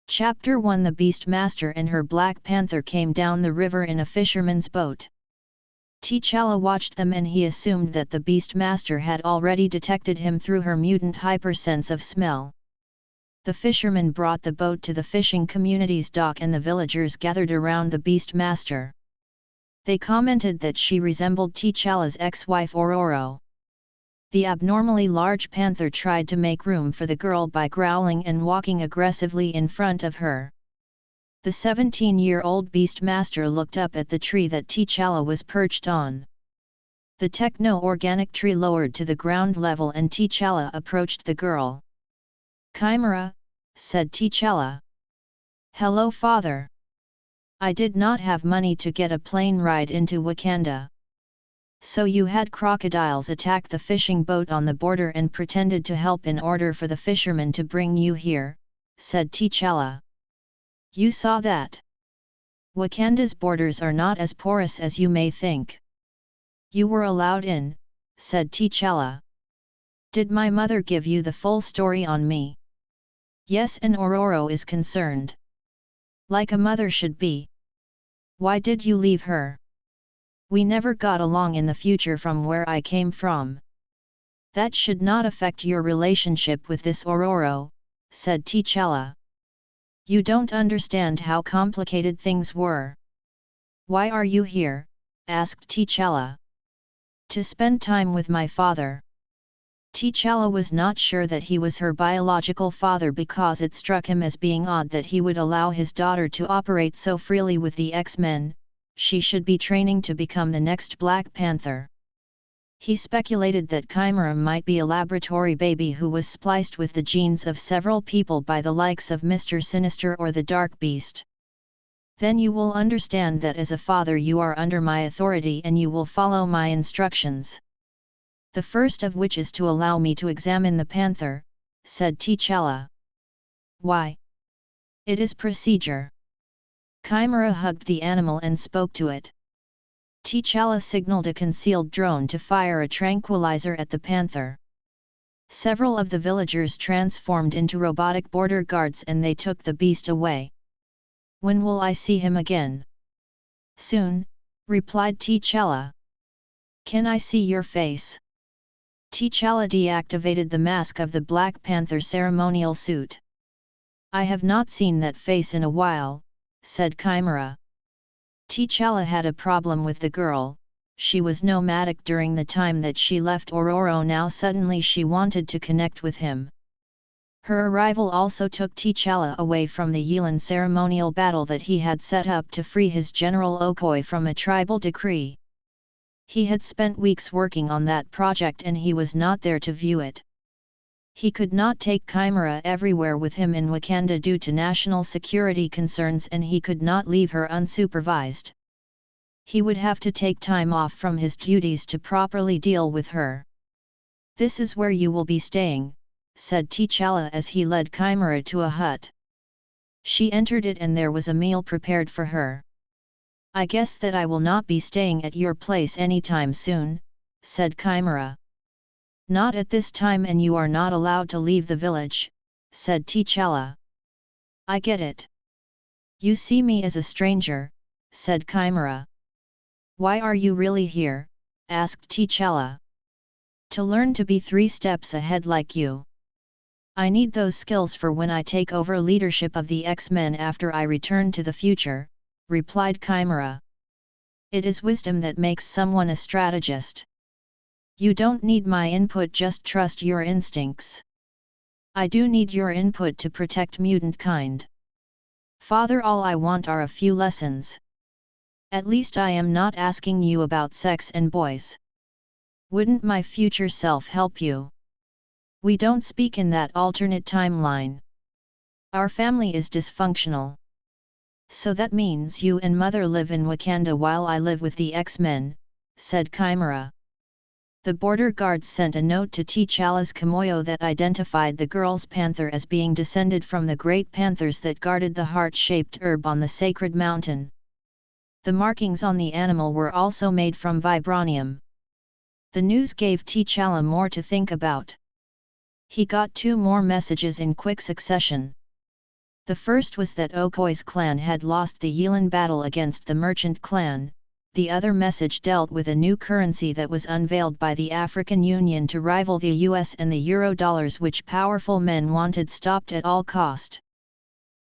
Chapter 1 The Beastmaster and her Black Panther came down the river in a fisherman's boat. T'Challa watched them and he assumed that the Beastmaster had already detected him through her mutant hypersense of smell. The fisherman brought the boat to the fishing community's dock and the villagers gathered around the Beastmaster. They commented that she resembled T'Challa's ex-wife Ororo. The abnormally large panther tried to make room for the girl by growling and walking aggressively in front of her. The 17-year-old Beastmaster looked up at the tree that T'Challa was perched on. The techno-organic tree lowered to the ground level and T'Challa approached the girl. "Chimera," said T'Challa. "Hello, father. I did not have money to get a plane ride into Wakanda. So you had crocodiles attack the fishing boat on the border and pretended to help in order for the fishermen to bring you here," said T'Challa. "You saw that. Wakanda's borders are not as porous as you may think. You were allowed in," said T'Challa. "Did my mother give you the full story on me?" "Yes, and Ororo is concerned. Like a mother should be. Why did you leave her?" "We never got along in the future from where I came from." "That should not affect your relationship with this Ororo," said T'Challa. "You don't understand how complicated things were." "Why are you here?" asked T'Challa. "To spend time with my father." T'Challa was not sure that he was her biological father because it struck him as being odd that he would allow his daughter to operate so freely with the X-Men. She should be training to become the next Black Panther. He speculated that Chimera might be a laboratory baby who was spliced with the genes of several people by the likes of Mr. Sinister or the Dark Beast. "Then you will understand that as a father you are under my authority and you will follow my instructions. The first of which is to allow me to examine the panther," said T'Challa. "Why?" "It is procedure." Chimera hugged the animal and spoke to it. T'Challa signaled a concealed drone to fire a tranquilizer at the panther. Several of the villagers transformed into robotic border guards and they took the beast away. "When will I see him again?" "Soon," replied T'Challa. "Can I see your face?" T'Challa deactivated the mask of the Black Panther ceremonial suit. "I have not seen that face in a while," said Chimera. T'Challa had a problem with the girl. She was nomadic during the time that she left Ororo. Now suddenly she wanted to connect with him. Her arrival also took T'Challa away from the Yelan ceremonial battle that he had set up to free his General Okoye from a tribal decree. He had spent weeks working on that project and he was not there to view it. He could not take Chimera everywhere with him in Wakanda due to national security concerns and he could not leave her unsupervised. He would have to take time off from his duties to properly deal with her. "This is where you will be staying," said T'Challa as he led Chimera to a hut. She entered it and there was a meal prepared for her. "I guess that I will not be staying at your place anytime soon," said Chimera. "Not at this time and you are not allowed to leave the village," said T'Challa. "I get it. You see me as a stranger," said Chimera. "Why are you really here?" asked T'Challa. "To learn to be 3 steps ahead like you. I need those skills for when I take over leadership of the X-Men after I return to the future," replied Chimera. "It is wisdom that makes someone a strategist. You don't need my input, just trust your instincts." "I do need your input to protect mutant kind. Father, all I want are a few lessons. At least I am not asking you about sex and boys. Wouldn't my future self help you? We don't speak in that alternate timeline. Our family is dysfunctional. So that means you and mother live in Wakanda while I live with the X-Men," said Chimera. The border guards sent a note to T'Challa's Kimoyo that identified the girl's panther as being descended from the great panthers that guarded the heart-shaped herb on the sacred mountain. The markings on the animal were also made from vibranium. The news gave T'Challa more to think about. He got 2 more messages in quick succession. The first was that Okoy's clan had lost the Yilan battle against the merchant clan. The other message dealt with a new currency that was unveiled by the African Union to rival the US and the Euro dollars, which powerful men wanted stopped at all cost.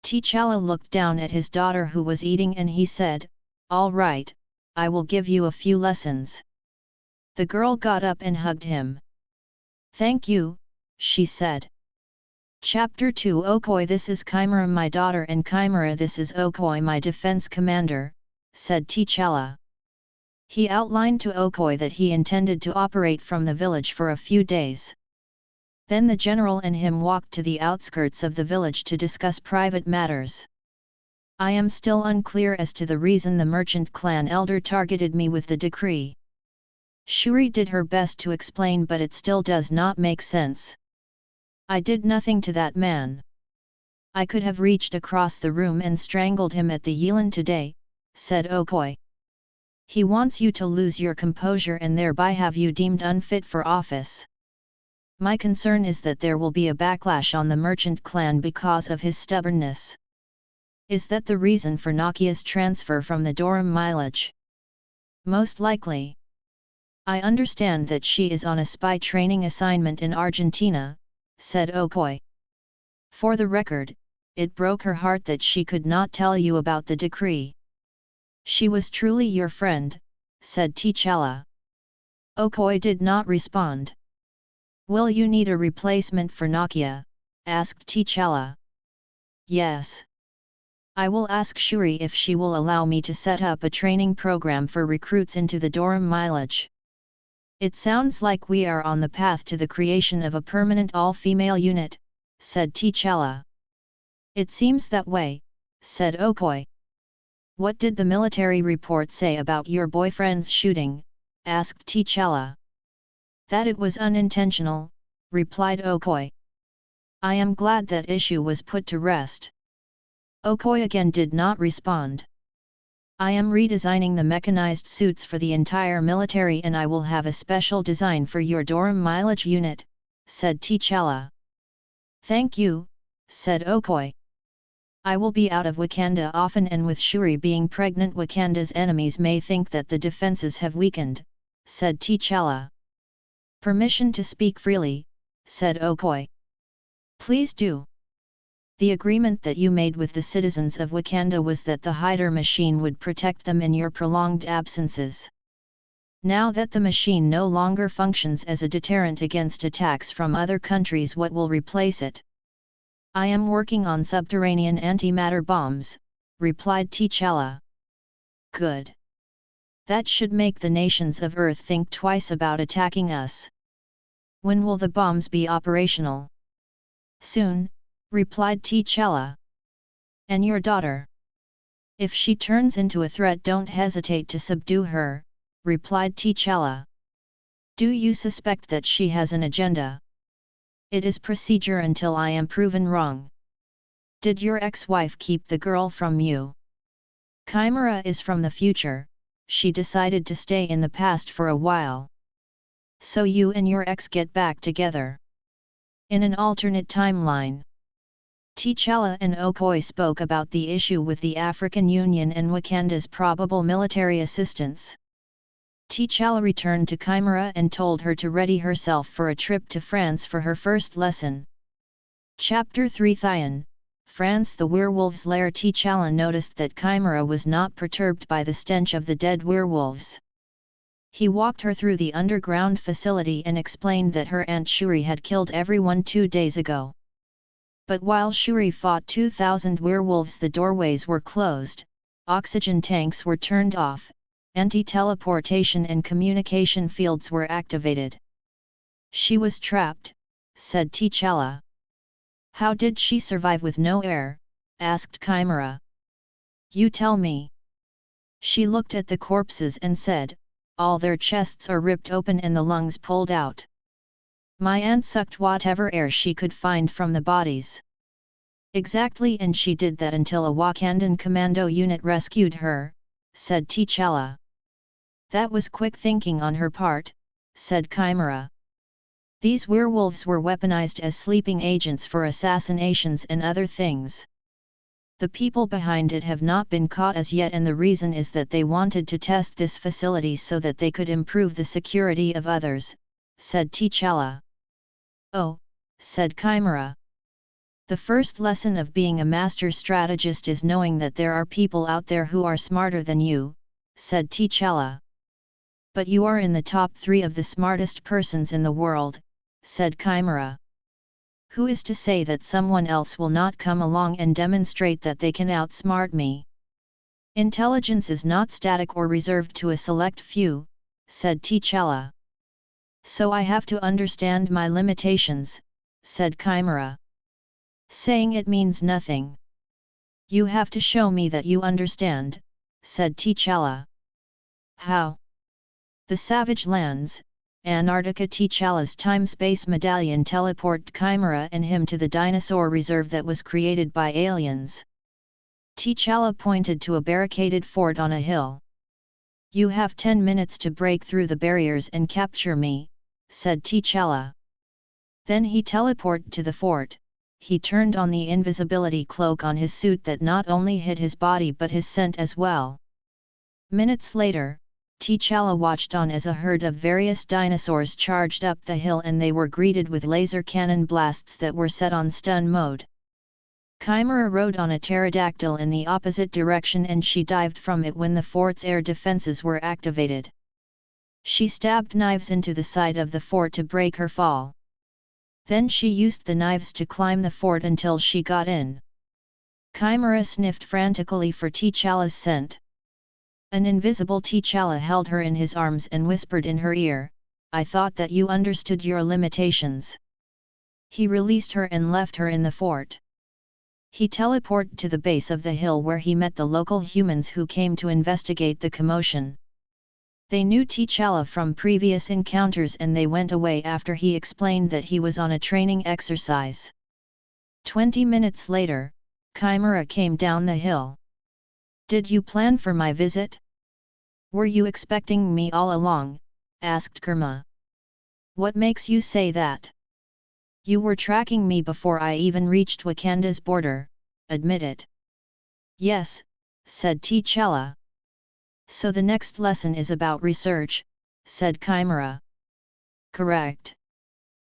T'Challa looked down at his daughter who was eating, and he said, "All right, I will give you a few lessons." The girl got up and hugged him. "Thank you," she said. Chapter 2 Okoy, this is Chimera my daughter, and Chimera, this is Okoy my defense commander, said T'Challa. He outlined to Okoy that he intended to operate from the village for a few days. Then the general and him walked to the outskirts of the village to discuss private matters. I am still unclear as to the reason the merchant clan elder targeted me with the decree. Shuri did her best to explain, but it still does not make sense. I did nothing to that man. I could have reached across the room and strangled him at the Yilan today, said Okoy. He wants you to lose your composure and thereby have you deemed unfit for office. My concern is that there will be a backlash on the merchant clan because of his stubbornness. Is that the reason for Nakia's transfer from the Dorum mileage? Most likely. I understand that she is on a spy training assignment in Argentina, said Okoy. For the record, it broke her heart that she could not tell you about the decree. She was truly your friend, said T'Challa. Okoy did not respond. Will you need a replacement for Nakia? Asked T'Challa. Yes. I will ask Shuri if she will allow me to set up a training program for recruits into the Dorum mileage. It sounds like we are on the path to the creation of a permanent all-female unit, said T'Challa. It seems that way, said Okoy. What did the military report say about your boyfriend's shooting? Asked T'Challa. That it was unintentional, replied Okoy. I am glad that issue was put to rest. Okoy again did not respond. I am redesigning the mechanized suits for the entire military, and I will have a special design for your Dorum mileage unit, said T'Challa. Thank you, said Okoy. I will be out of Wakanda often, and with Shuri being pregnant, Wakanda's enemies may think that the defenses have weakened, said T'Challa. Permission to speak freely, said Okoy. Please do. The agreement that you made with the citizens of Wakanda was that the Hyder machine would protect them in your prolonged absences. Now that the machine no longer functions as a deterrent against attacks from other countries, what will replace it? I am working on subterranean antimatter bombs, replied T'Challa. Good. That should make the nations of Earth think twice about attacking us. When will the bombs be operational? Soon, replied T'Challa. And your daughter? If she turns into a threat, don't hesitate to subdue her, replied T'Challa. Do you suspect that she has an agenda? It is procedure until I am proven wrong. Did your ex-wife keep the girl from you? Chimera is from the future, she decided to stay in the past for a while. So you and your ex get back together. In an alternate timeline. T'Challa and Okoy spoke about the issue with the African Union and Wakanda's probable military assistance. T'Challa returned to Chimera and told her to ready herself for a trip to France for her first lesson. Chapter 3 Thyan, France. The werewolves' lair. T'Challa noticed that Chimera was not perturbed by the stench of the dead werewolves. He walked her through the underground facility and explained that her aunt Shuri had killed everyone 2 days ago. But while Shuri fought 2,000 werewolves, the doorways were closed, oxygen tanks were turned off, anti-teleportation and communication fields were activated. She was trapped, said T'Challa. How did she survive with no air? Asked Chimera. You tell me. She looked at the corpses and said, all their chests are ripped open and the lungs pulled out. My aunt sucked whatever air she could find from the bodies. Exactly, and she did that until a Wakandan commando unit rescued her, said T'Challa. That was quick thinking on her part, said Chimera. These werewolves were weaponized as sleeping agents for assassinations and other things. The people behind it have not been caught as yet, and the reason is that they wanted to test this facility so that they could improve the security of others, said T'Challa. Oh, said Chimera. The first lesson of being a master strategist is knowing that there are people out there who are smarter than you, said T'Challa. But you are in the top 3 of the smartest persons in the world, said Chimera. Who is to say that someone else will not come along and demonstrate that they can outsmart me? Intelligence is not static or reserved to a select few, said T'Challa. So I have to understand my limitations, said Chimera. Saying it means nothing. You have to show me that you understand, said T'Challa. How? The Savage Lands, Antarctica. T'Challa's time-space medallion teleported Chimera and him to the dinosaur reserve that was created by aliens. T'Challa pointed to a barricaded fort on a hill. You have 10 minutes to break through the barriers and capture me, said T'Challa. Then he teleported to the fort. He turned on the invisibility cloak on his suit that not only hid his body but his scent as well. Minutes later, T'Challa watched on as a herd of various dinosaurs charged up the hill, and they were greeted with laser cannon blasts that were set on stun mode. Chimera rode on a pterodactyl in the opposite direction, and she dived from it when the fort's air defenses were activated. She stabbed knives into the side of the fort to break her fall. Then she used the knives to climb the fort until she got in. Chimera sniffed frantically for T'Challa's scent. An invisible T'Challa held her in his arms and whispered in her ear, "I thought that you understood your limitations." He released her and left her in the fort. He teleported to the base of the hill where he met the local humans who came to investigate the commotion. They knew T'Challa from previous encounters, and they went away after he explained that he was on a training exercise. 20 minutes later, Chimera came down the hill. "Did you plan for my visit? Were you expecting me all along?" asked Kerma. "What makes you say that? You were tracking me before I even reached Wakanda's border, admit it." "Yes," said T'Challa. "So the next lesson is about research," said Chimera. "Correct."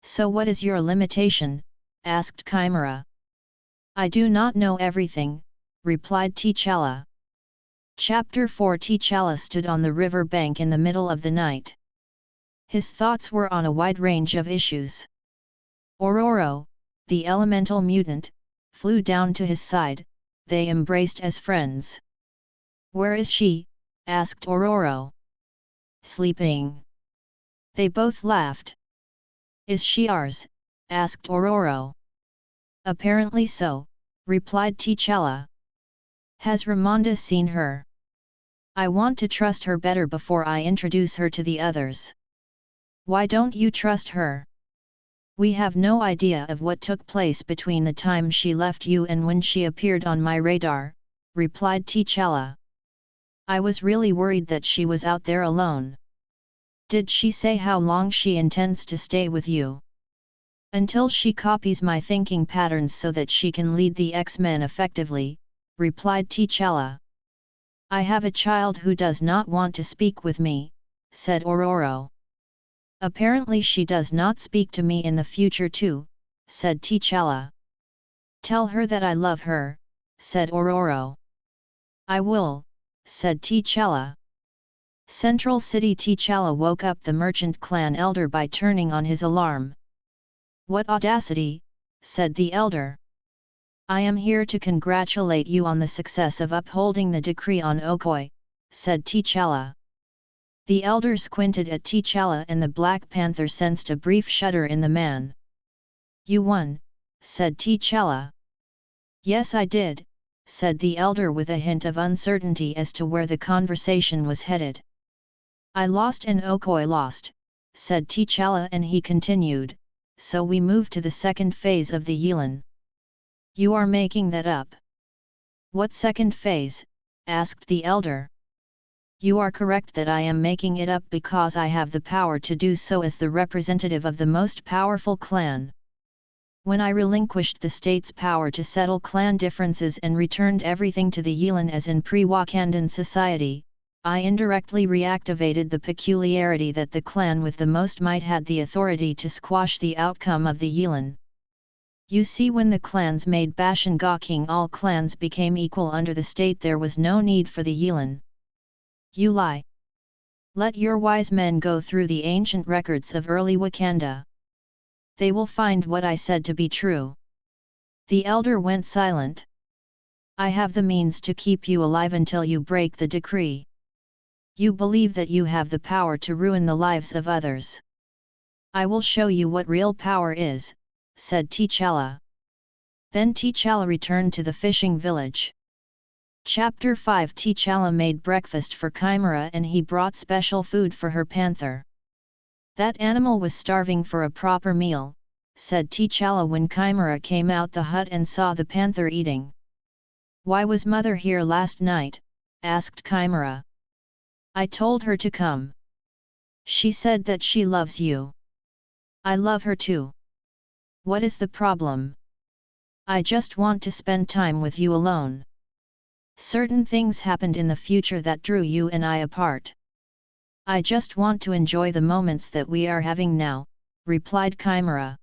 "So what is your limitation?" asked Chimera. "I do not know everything," replied T'Challa. Chapter 4. T'Challa stood on the river bank in the middle of the night. His thoughts were on a wide range of issues. Ororo, the elemental mutant, flew down to his side. They embraced as friends. "Where is she?" asked Ororo. "Sleeping." They both laughed. "Is she ours?" asked Ororo. "Apparently so," replied T'Challa. "Has Ramonda seen her? I want to trust her better before I introduce her to the others." "Why don't you trust her?" "We have no idea of what took place between the time she left you and when she appeared on my radar," replied T'Challa. "I was really worried that she was out there alone." "Did she say how long she intends to stay with you?" "Until she copies my thinking patterns so that she can lead the X-Men effectively," replied T'Challa. "I have a child who does not want to speak with me," said Ororo. "Apparently she does not speak to me in the future too," said T'Challa. "Tell her that I love her," said Ororo. "I will," said T'Challa. Central City. T'Challa woke up the merchant clan elder by turning on his alarm. "What audacity," said the elder. "I am here to congratulate you on the success of upholding the decree on Okoi," said T'Challa. The elder squinted at T'Challa, and the Black Panther sensed a brief shudder in the man. "You won," said T'Challa. "Yes, I did," said the elder with a hint of uncertainty as to where the conversation was headed. "I lost and Okoi lost," said T'Challa, and he continued, "so we move to the second phase of the Yilan." "You are making that up." "What second phase?" asked the elder. "You are correct that I am making it up because I have the power to do so as the representative of the most powerful clan." When I relinquished the state's power to settle clan differences and returned everything to the Yilan as in pre-Wakandan society, I indirectly reactivated the peculiarity that the clan with the most might had the authority to squash the outcome of the Yilan. You see, when the clans made Bashan king, all clans became equal under the state. There was no need for the Yilan. You lie. Let your wise men go through the ancient records of early Wakanda. They will find what I said to be true. The elder went silent. I have the means to keep you alive until you break the decree. You believe that you have the power to ruin the lives of others. I will show you what real power is, said T'Challa. Then T'Challa returned to the fishing village. Chapter 5. T'Challa made breakfast for Chimera and he brought special food for her panther. That animal was starving for a proper meal, said T'Challa when Chimera came out the hut and saw the panther eating. Why was mother here last night? Asked Chimera. I told her to come. She said that she loves you. I love her too. What is the problem? I just want to spend time with you alone. Certain things happened in the future that drew you and I apart. I just want to enjoy the moments that we are having now, replied Chimera.